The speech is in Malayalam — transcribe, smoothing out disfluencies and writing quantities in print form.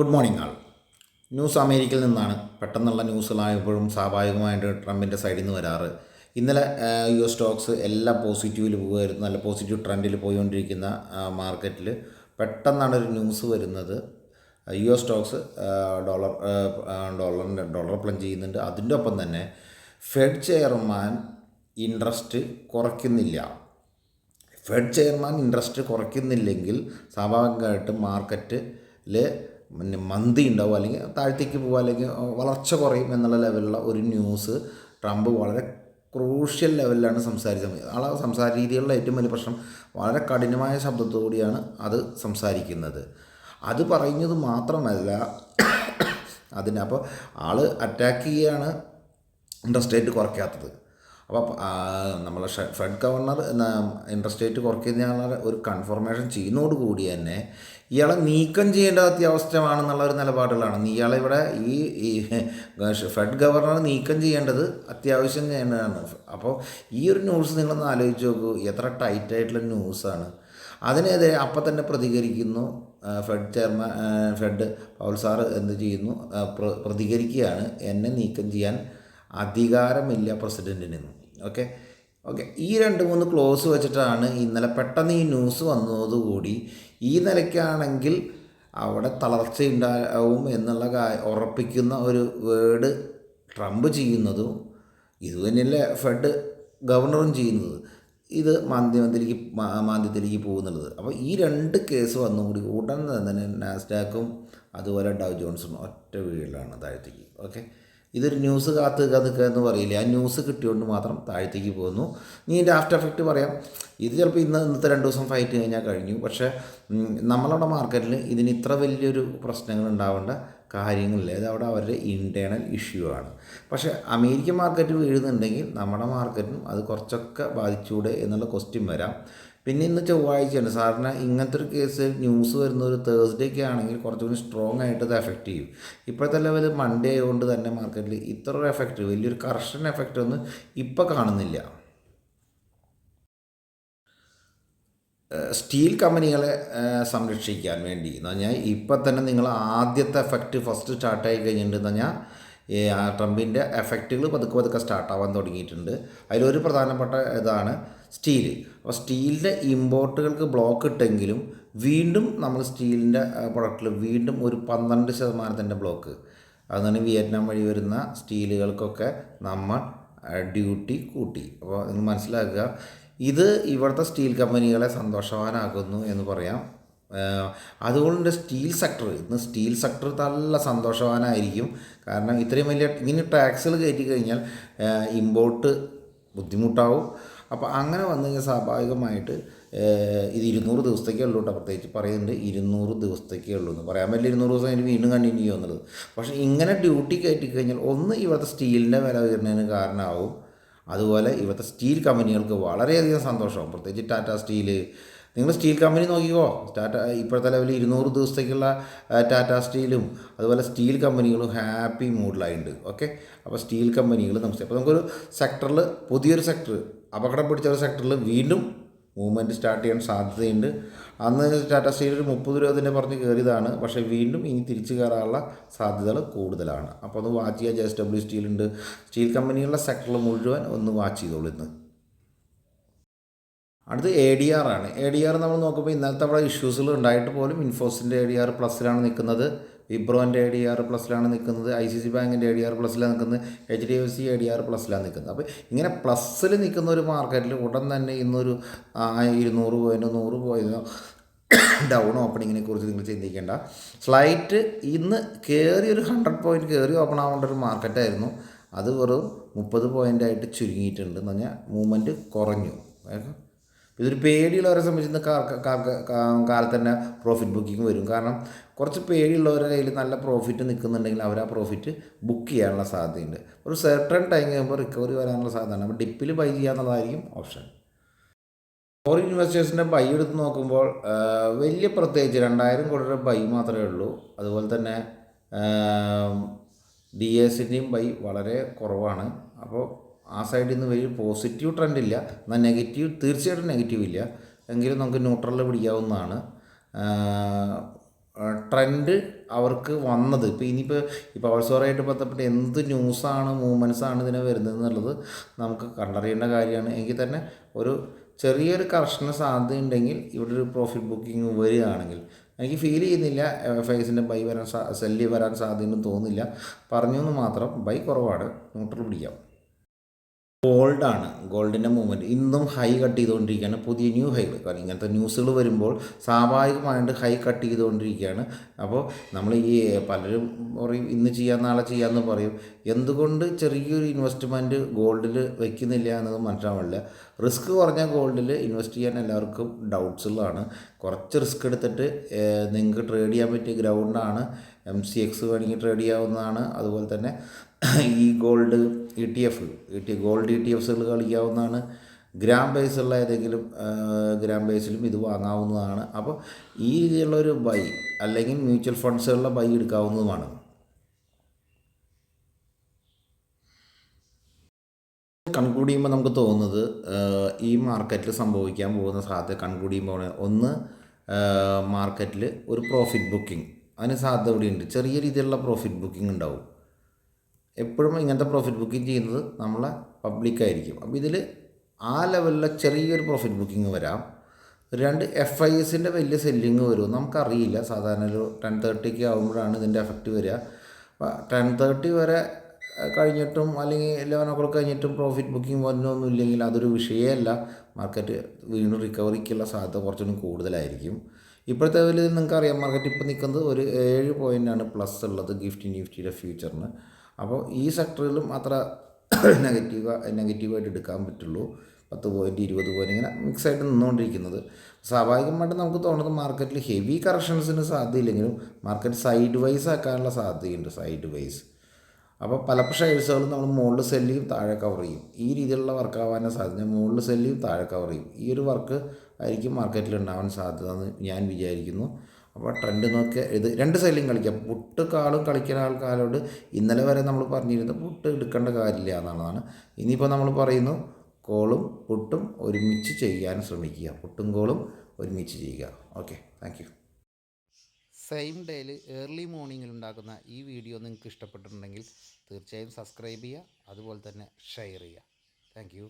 ഗുഡ് മോർണിംഗ് ആൾ. ന്യൂസ് അമേരിക്കയിൽ നിന്നാണ്. പെട്ടെന്നുള്ള ന്യൂസുകളായപ്പോഴും സ്വാഭാവികമായിട്ട് ട്രംപിൻ്റെ സൈഡിൽ നിന്ന് വരാറ്. ഇന്നലെ US സ്റ്റോക്സ് എല്ലാം പോസിറ്റീവിൽ പോകുമായിരുന്നു, നല്ല പോസിറ്റീവ് ട്രെൻഡിൽ പോയിക്കൊണ്ടിരിക്കുന്ന മാർക്കറ്റിൽ പെട്ടെന്നാണ് ഒരു ന്യൂസ് വരുന്നത്. US സ്റ്റോക്സ് ഡോളർ പ്ലഞ്ച് ചെയ്യുന്നുണ്ട്. അതിൻ്റെ ഒപ്പം തന്നെ ഫെഡ് ചെയർമാൻ ഇൻട്രസ്റ്റ് കുറയ്ക്കുന്നില്ല. ഫെഡ് ചെയർമാൻ ഇൻട്രസ്റ്റ് കുറയ്ക്കുന്നില്ലെങ്കിൽ സ്വാഭാവികമായിട്ടും മാർക്കറ്റിൽ മന്തി ഉണ്ടാവും, അല്ലെങ്കിൽ താഴത്തേക്ക് പോകുക, അല്ലെങ്കിൽ വളർച്ച കുറയും എന്നുള്ള ലെവലിലുള്ള ഒരു ന്യൂസ് ട്രംപ് വളരെ ക്രൂഷ്യൽ ലെവലിലാണ് സംസാരിച്ചത്. ആളെ സംസാര രീതികളിലെ ഏറ്റവും വലിയ പ്രശ്നം വളരെ കഠിനമായ ശബ്ദത്തോടെയാണ് അത് സംസാരിക്കുന്നത്. അത് പറയുന്നത് മാത്രമല്ല, അപ്പോൾ ആൾ അറ്റാക്ക് ചെയ്യുകയാണ് ഇൻട്രസ്റ്റ് റേറ്റ് കുറയ്ക്കാത്തത്. അപ്പോൾ നമ്മളെ ഫെഡ് ഗവർണർ ഇൻട്രസ്റ്റ് റേറ്റ് കുറയ്ക്കുന്നയാളെ ഒരു കൺഫർമേഷൻ ചെയ്യുന്നതോടുകൂടി തന്നെ ഇയാളെ നീക്കം ചെയ്യേണ്ട അത്യാവശ്യമാണെന്നുള്ള ഒരു നിലപാടുകളാണ്. ഇയാളെ ഇവിടെ ഈ ഫെഡ് ഗവർണർ നീക്കം ചെയ്യേണ്ടത് അത്യാവശ്യം ചെയ്യേണ്ടതാണ്. അപ്പോൾ ഈ ഒരു ന്യൂസ് നിങ്ങളൊന്ന് ആലോചിച്ച് നോക്കൂ, എത്ര ടൈറ്റായിട്ടുള്ള ന്യൂസാണ്. അതിനെതിരെ അപ്പം തന്നെ പ്രതികരിക്കുന്നു ഫെഡ് പൗൽ സാറ് എന്ത് ചെയ്യുന്നു, പ്രതികരിക്കുകയാണ്, എന്നെ നീക്കം ചെയ്യാൻ അധികാരമില്ല പ്രസിഡൻറ്റിന്. ഓക്കെ ഈ 2-3 ക്ലോസ് വെച്ചിട്ടാണ് ഇന്നലെ പെട്ടെന്ന് ഈ ന്യൂസ് വന്നതോടുകൂടി ഈ നിലയ്ക്കാണെങ്കിൽ അവിടെ തളർച്ചയുണ്ടാവും എന്നുള്ള ഉറപ്പിക്കുന്ന ഒരു വേർഡ് ട്രംപ് ചെയ്യുന്നതും ഇതുതന്നെയല്ലേ ഫെഡ് ഗവർണറും ചെയ്യുന്നത്. ഇത് മാന്ദ്യത്തിലേക്ക് പോകുന്നുള്ളത്. അപ്പോൾ ഈ 2 കേസ് വന്നുകൂടി ഉടൻ തന്നെ നാസ്ഡാക്കും അതുപോലെ ഡൗ ജോൺസും ഒറ്റ വീഴിലാണ് താഴത്തേക്ക്. ഓക്കെ, ഇതൊരു ന്യൂസ് കാത്ത് നിൽക്കുക എന്ന് പറയില്ല, ആ ന്യൂസ് കിട്ടിയോണ്ട് മാത്രം താഴത്തേക്ക് പോകുന്നു. ഇനി ഇതിൻ്റെ ആഫ്റ്റർ എഫക്റ്റ് പറയാം. ഇത് ചിലപ്പോൾ ഇന്നത്തെ 2 ദിവസം ഫൈറ്റ് കഴിഞ്ഞാൽ കഴിഞ്ഞു. പക്ഷേ നമ്മളുടെ മാർക്കറ്റിൽ ഇതിന് ഇത്ര വലിയൊരു പ്രശ്നങ്ങൾ ഉണ്ടാവേണ്ട കാര്യങ്ങളില്ല. ഇത് അവിടെ അവരുടെ ഇൻറ്റേർണൽ ഇഷ്യൂ ആണ്. പക്ഷേ അമേരിക്കൻ മാർക്കറ്റ് വീഴുന്നുണ്ടെങ്കിൽ നമ്മുടെ മാർക്കറ്റിനും അത് കുറച്ചൊക്കെ ബാധിച്ചൂടെ എന്നുള്ള ക്വസ്റ്റ്യൻ വരാം. പിന്നെ ഇന്ന് ചൊവ്വാഴ്ചയാണ്. സാറിന് ഇങ്ങനത്തെ ഒരു കേസ് ന്യൂസ് വരുന്ന ഒരു തേഴ്സ്ഡേക്ക് ആണെങ്കിൽ കുറച്ചുകൂടി സ്ട്രോങ് ആയിട്ട് ഇത് എഫക്റ്റ് ചെയ്യും. ഇപ്പോഴത്തെ ലെവൽ മൺഡേ ആയതുകൊണ്ട് തന്നെ മാർക്കറ്റിൽ ഇത്ര ഒരു എഫക്റ്റ്, വലിയൊരു കറക്ഷൻ എഫക്റ്റ് ഒന്നും ഇപ്പോൾ കാണുന്നില്ല. സ്റ്റീൽ കമ്പനികളെ സംരക്ഷിക്കാൻ വേണ്ടി എന്ന് പറഞ്ഞാൽ ഇപ്പം തന്നെ നിങ്ങൾ ആദ്യത്തെ എഫക്റ്റ് ഫസ്റ്റ് സ്റ്റാർട്ടായി കഴിഞ്ഞിട്ടുണ്ടെന്ന് പറഞ്ഞാൽ ട്രംപിൻ്റെ എഫക്റ്റുകൾ പതുക്കെ സ്റ്റാർട്ടാവാൻ തുടങ്ങിയിട്ടുണ്ട്. അതിലൊരു പ്രധാനപ്പെട്ട ഇതാണ് സ്റ്റീൽ. അപ്പോൾ സ്റ്റീലിൻ്റെ ഇമ്പോർട്ടുകൾക്ക് ബ്ലോക്ക് ഇട്ടെങ്കിലും വീണ്ടും നമ്മൾ സ്റ്റീലിൻ്റെ പ്രൊഡക്റ്റിൽ വീണ്ടും ഒരു 12% ബ്ലോക്ക്, അതുകൊണ്ട് വിയറ്റ്നാം വഴി വരുന്ന സ്റ്റീലുകൾക്കൊക്കെ നമ്മൾ ഡ്യൂട്ടി കൂട്ടി. അപ്പോൾ നിങ്ങൾ മനസ്സിലാക്കുക, ഇത് ഇവിടുത്തെ സ്റ്റീൽ കമ്പനികളെ സന്തോഷവാനാക്കുന്നു എന്ന് പറയാം. അതുകൊണ്ട് സ്റ്റീൽ സെക്ടർ നല്ല സന്തോഷവാനായിരിക്കും. കാരണം ഇത്രയും വലിയ ഇങ്ങനെ ടാക്സുകൾ കയറ്റി കഴിഞ്ഞാൽ ഇമ്പോർട്ട് ബുദ്ധിമുട്ടാവും. അപ്പോൾ അങ്ങനെ വന്നു കഴിഞ്ഞാൽ സ്വാഭാവികമായിട്ട് ഇത് 200 ദിവസത്തേക്കേ ഉള്ളൂ കേട്ടോ. പ്രത്യേകിച്ച് പറയുന്നുണ്ട് 200 ദിവസത്തേക്കേ ഉള്ളൂ എന്ന്. പറയാൻ പറ്റില്ല 200 ദിവസം അതിന് വീണ്ടും കണ്ടിന്യൂ ചെയ്യുന്നത്. പക്ഷേ ഇങ്ങനെ ഡ്യൂട്ടി കയറ്റി കഴിഞ്ഞാൽ ഒന്ന് ഇവിടുത്തെ സ്റ്റീലിൻ്റെ വില ഉയരുന്നതിന് കാരണമാവും. അതുപോലെ ഇവിടുത്തെ സ്റ്റീൽ കമ്പനികൾക്ക് വളരെയധികം സന്തോഷമാവും. പ്രത്യേകിച്ച് ടാറ്റ സ്റ്റീൽ, നിങ്ങൾ സ്റ്റീൽ കമ്പനി നോക്കിക്കോ. ഇപ്പോഴത്തെ ലെവലിൽ 200 ദിവസത്തേക്കുള്ള ടാറ്റ സ്റ്റീലും അതുപോലെ സ്റ്റീൽ കമ്പനികളും ഹാപ്പി മൂഡിലായിട്ടുണ്ട്. ഓക്കെ, അപ്പോൾ സ്റ്റീൽ കമ്പനികൾ അപ്പോൾ നമുക്കൊരു സെക്ടറിൽ, പുതിയൊരു സെക്ടർ, അപകടം പിടിച്ച ഒരു സെക്ടറിൽ വീണ്ടും മൂവ്മെൻറ്റ് സ്റ്റാർട്ട് ചെയ്യാൻ സാധ്യതയുണ്ട്. അന്ന് ടാറ്റ സ്റ്റീൽ ഒരു 30 രൂപ തന്നെ പറഞ്ഞ് കയറിയതാണ്. പക്ഷേ വീണ്ടും ഇനി തിരിച്ചു കയറാനുള്ള സാധ്യതകൾ കൂടുതലാണ്. അപ്പോൾ ഒന്ന് വാച്ച് ചെയ്യുക. JSW സ്റ്റീൽ ഉണ്ട്. സ്റ്റീൽ കമ്പനികളുടെ സെക്ടറിൽ മുഴുവൻ ഒന്ന് വാച്ച് ചെയ്തോളൂ ഇന്ന്. അടുത്ത് ADR ആണ്. ADR നമ്മൾ നോക്കുമ്പോൾ ഇന്നലത്തെ അവിടെ ഇഷ്യൂസുകൾ ഉണ്ടായിട്ട് പോലും ഇൻഫോസിൻ്റെ ADR പ്ലസ്സിലാണ് നിൽക്കുന്നത്, വിപ്രോൻ്റെ ADR പ്ലസ്സിലാണ് നിൽക്കുന്നത്, ICICI ബാങ്കിൻ്റെ ADR പ്ലസ്സിലാണ് നിൽക്കുന്നത്, HDFC ADR പ്ലസ്സിലാണ് നിൽക്കുന്നത്. അപ്പോൾ ഇങ്ങനെ പ്ലസ്സിൽ നിൽക്കുന്ന ഒരു മാർക്കറ്റിൽ ഉടൻ തന്നെ ഇന്നൊരു 200 പോയിൻറ്റോ 100 പോയിൻറ്റോ ഡൗൺ ഓപ്പണിങ്ങിനെ കുറിച്ച് നിങ്ങൾ ചിന്തിക്കേണ്ട. സ്ലൈറ്റ് ഇന്ന് കയറി ഒരു 100 പോയിൻറ്റ് കയറി ഓപ്പൺ ആവേണ്ട ഒരു മാർക്കറ്റായിരുന്നു. അത് വെറും 30 പോയിൻ്റായിട്ട് ചുരുങ്ങിയിട്ടുണ്ട് എന്ന് പറഞ്ഞാൽ മൂവ്മെൻറ്റ് കുറഞ്ഞു. ഇതൊരു പേടിയുള്ളവരെ സംബന്ധിച്ച് കാലത്ത് തന്നെ പ്രോഫിറ്റ് ബുക്കിംഗ് വരും. കാരണം കുറച്ച് പേടിയുള്ളവരുടെ കയ്യിൽ നല്ല പ്രോഫിറ്റ് നിൽക്കുന്നുണ്ടെങ്കിൽ അവർ ആ പ്രോഫിറ്റ് ബുക്ക് ചെയ്യാനുള്ള സാധ്യതയുണ്ട്. ഒരു സെർട്ടൺ ടൈം കഴിയുമ്പോൾ റിക്കവറി വരാനുള്ള സാധ്യതയാണ്. അപ്പോൾ ഡിപ്പിൽ ബൈ ചെയ്യാന്നുള്ളതായിരിക്കും ഓപ്ഷൻ. ഫോറിൻ ഇൻവെസ്റ്റേഴ്സിൻ്റെ ബൈ എടുത്ത് നോക്കുമ്പോൾ വലിയ പ്രത്യേകിച്ച് 2000 കോടിയുടെ ബൈ മാത്രമേ ഉള്ളൂ. അതുപോലെ തന്നെ DASൻ്റെയും ബൈ വളരെ കുറവാണ്. അപ്പോൾ ആ സൈഡിൽ നിന്ന് വലിയ പോസിറ്റീവ് ട്രെൻഡ് ഇല്ല, എന്നാൽ നെഗറ്റീവ് തീർച്ചയായിട്ടും നെഗറ്റീവ് ഇല്ല, എങ്കിലും നമുക്ക് ന്യൂട്രലിൽ പിടിക്കാവുന്നതാണ്. ട്രെൻഡ് അവർക്ക് വന്നത് ഇപ്പോൾ ഇനിയിപ്പോൾ ഈ പവർ സ്റ്റോറായിട്ട് ബന്ധപ്പെട്ട് എന്ത് ന്യൂസാണ് മൂവ്മെൻറ്റ്സാണ് ഇതിനെ വരുന്നത് എന്നുള്ളത് നമുക്ക് കണ്ടറിയേണ്ട കാര്യമാണ്. എങ്കിൽ തന്നെ ഒരു ചെറിയൊരു കറക്ഷന് സാധ്യതയുണ്ടെങ്കിൽ ഇവിടെ ഒരു പ്രോഫിറ്റ് ബുക്കിംഗ് വരികയാണെങ്കിൽ എനിക്ക് ഫീൽ ചെയ്യുന്നില്ല ഫേസിൻ്റെ ബൈ വരാൻ സെല്ല് വരാൻ സാധ്യതയൊന്നും തോന്നുന്നില്ല. പറഞ്ഞു എന്ന് മാത്രം. ബൈ കുറവാണ്, ന്യൂട്രൽ പിടിക്കാം. ഗോൾഡാണ്. ഗോൾഡിൻ്റെ മൂവ്മെൻറ്റ് ഇന്നും ഹൈ കട്ട് ചെയ്തുകൊണ്ടിരിക്കുകയാണ്. പുതിയ ന്യൂ ഹൈകൾ, കാരണം ഇങ്ങനത്തെ ന്യൂസുകൾ വരുമ്പോൾ സ്വാഭാവികമായിട്ട് ഹൈ കട്ട് ചെയ്തുകൊണ്ടിരിക്കുകയാണ്. അപ്പോൾ നമ്മൾ ഈ പലരും പറയും ഇന്ന് ചെയ്യാം നാളെ ചെയ്യാമെന്ന് പറയും. എന്തുകൊണ്ട് ചെറിയൊരു ഇൻവെസ്റ്റ്മെൻറ്റ് ഗോൾഡിൽ വെക്കുന്നില്ല എന്നത് മനസ്സിലാവില്ല. റിസ്ക് കുറഞ്ഞ ഗോൾഡിൽ ഇൻവെസ്റ്റ് ചെയ്യാൻ എല്ലാവർക്കും ഡൗട്ട്സുള്ളതാണ്. കുറച്ച് റിസ്ക് എടുത്തിട്ട് നിങ്ങൾക്ക് ട്രേഡ് ചെയ്യാൻ പറ്റിയ ഗ്രൗണ്ടാണ്. MCX വേണമെങ്കിൽ ട്രേഡ് ചെയ്യാവുന്നതാണ്. അതുപോലെ തന്നെ ഈ ഗോൾഡ് ETF ഗോൾഡ് ETFs കളിക്കാവുന്നതാണ്. ഗ്രാം ബേസുള്ള ഏതെങ്കിലും ഗ്രാം ബേസിലും ഇത് വാങ്ങാവുന്നതാണ്. അപ്പോൾ ഈ രീതിയിലുള്ളൊരു ബൈ അല്ലെങ്കിൽ മ്യൂച്വൽ ഫണ്ട്സുകളിലെ ബൈ എടുക്കാവുന്നതുമാണ്. കൺക്ലൂഡ് ചെയ്യുമ്പോൾ നമുക്ക് തോന്നുന്നത് ഈ മാർക്കറ്റിൽ സംഭവിക്കാൻ പോകുന്ന സാധ്യത കൺക്ലൂഡ് ചെയ്യുമ്പോൾ ഒന്ന്, മാർക്കറ്റിൽ ഒരു പ്രോഫിറ്റ് ബുക്കിംഗ് അതിന് സാധ്യത ഇവിടെയുണ്ട്. ചെറിയ രീതിയിലുള്ള പ്രോഫിറ്റ് ബുക്കിംഗ് ഉണ്ടാവും. എപ്പോഴും ഇങ്ങനത്തെ പ്രോഫിറ്റ് ബുക്കിംഗ് ചെയ്യുന്നത് നമ്മളെ പബ്ലിക്കായിരിക്കും. അപ്പോൾ ഇതിൽ ആ ലെവലിലെ ചെറിയൊരു പ്രോഫിറ്റ് ബുക്കിംഗ് വരാം. 2, FISൻ്റെ വലിയ സെല്ലിങ് വരും, നമുക്കറിയില്ല. സാധാരണ ഒരു 10:30 ആകുമ്പോഴാണ് ഇതിൻ്റെ എഫക്റ്റ് വരിക. അപ്പോൾ 10:30 വരെ കഴിഞ്ഞിട്ടും അല്ലെങ്കിൽ 11 കഴിഞ്ഞിട്ടും പ്രോഫിറ്റ് ബുക്കിംഗ് വന്നൊന്നും ഇല്ലെങ്കിൽ അതൊരു വിഷയമല്ല. മാർക്കറ്റ് വീണ്ടും റിക്കവറിക്കുള്ള സാധ്യത കുറച്ചുകൂടി കൂടുതലായിരിക്കും. ഇപ്പോഴത്തെ ഇതിൽ നിങ്ങൾക്കറിയാം, മാർക്കറ്റ് ഇപ്പോൾ നിൽക്കുന്നത് ഒരു 7 പോയിൻ്റാണ് പ്ലസ് ഉള്ളത് നിഫ്റ്റിയുടെ ഫ്യൂച്ചറിന്. അപ്പോൾ ഈ സെക്ടറിലും അത്ര നെഗറ്റീവായിട്ട് എടുക്കാൻ പറ്റുള്ളൂ. 10 പോയിൻറ്റ് 20 പോയിൻറ്റ് ഇങ്ങനെ മിക്സായിട്ട് നിന്നുകൊണ്ടിരിക്കുന്നത്. സ്വാഭാവികമായിട്ടും നമുക്ക് തോന്നുന്നത് മാർക്കറ്റിൽ ഹെവി കറക്ഷൻസിന് സാധ്യതയില്ലെങ്കിലും മാർക്കറ്റ് സൈഡ് വൈസ് ആക്കാനുള്ള സാധ്യതയുണ്ട്. സൈഡ് വൈസ് അപ്പോൾ പല ഷെയർസുകളും നമ്മൾ മുകളിൽ സെല്ല് ചെയ്യും, താഴെ കവർ ചെയ്യും. ഈ രീതിയിലുള്ള വർക്ക് ആവാൻ സാധ്യത. മുകളിൽ സെല്ല് ചെയ്യും, താഴെ കവർ ചെയ്യും. ഈ ഒരു വർക്ക് ആയിരിക്കും മാർക്കറ്റിൽ ഉണ്ടാവാൻ സാധ്യത എന്ന് ഞാൻ വിചാരിക്കുന്നു. അപ്പോൾ ട്രെൻഡ് നോക്കി ഇത് 2 സൈഡിലും കളിക്കാം. പുട്ട് കാളും കളിക്കുന്ന ആൾക്കാരോട് ഇന്നലെ വരെ നമ്മൾ പറഞ്ഞിരുന്നത് പുട്ട് എടുക്കേണ്ട കാര്യമില്ല എന്നുള്ളതാണ്. ഇനിയിപ്പോൾ നമ്മൾ പറയുന്നു കോളും പുട്ടും ഒരുമിച്ച് ചെയ്യാൻ ശ്രമിക്കുക. പുട്ടും കോളും ഒരുമിച്ച് ചെയ്യുക. Okay, thank you. സെയിം ഡേയിൽ ഏർലി മോർണിംഗിൽ ഉണ്ടാക്കുന്ന ഈ വീഡിയോ നിങ്ങൾക്ക് ഇഷ്ടപ്പെട്ടിട്ടുണ്ടെങ്കിൽ തീർച്ചയായും സബ്സ്ക്രൈബ് ചെയ്യുക. അതുപോലെ തന്നെ ഷെയർ ചെയ്യുക. Thank you.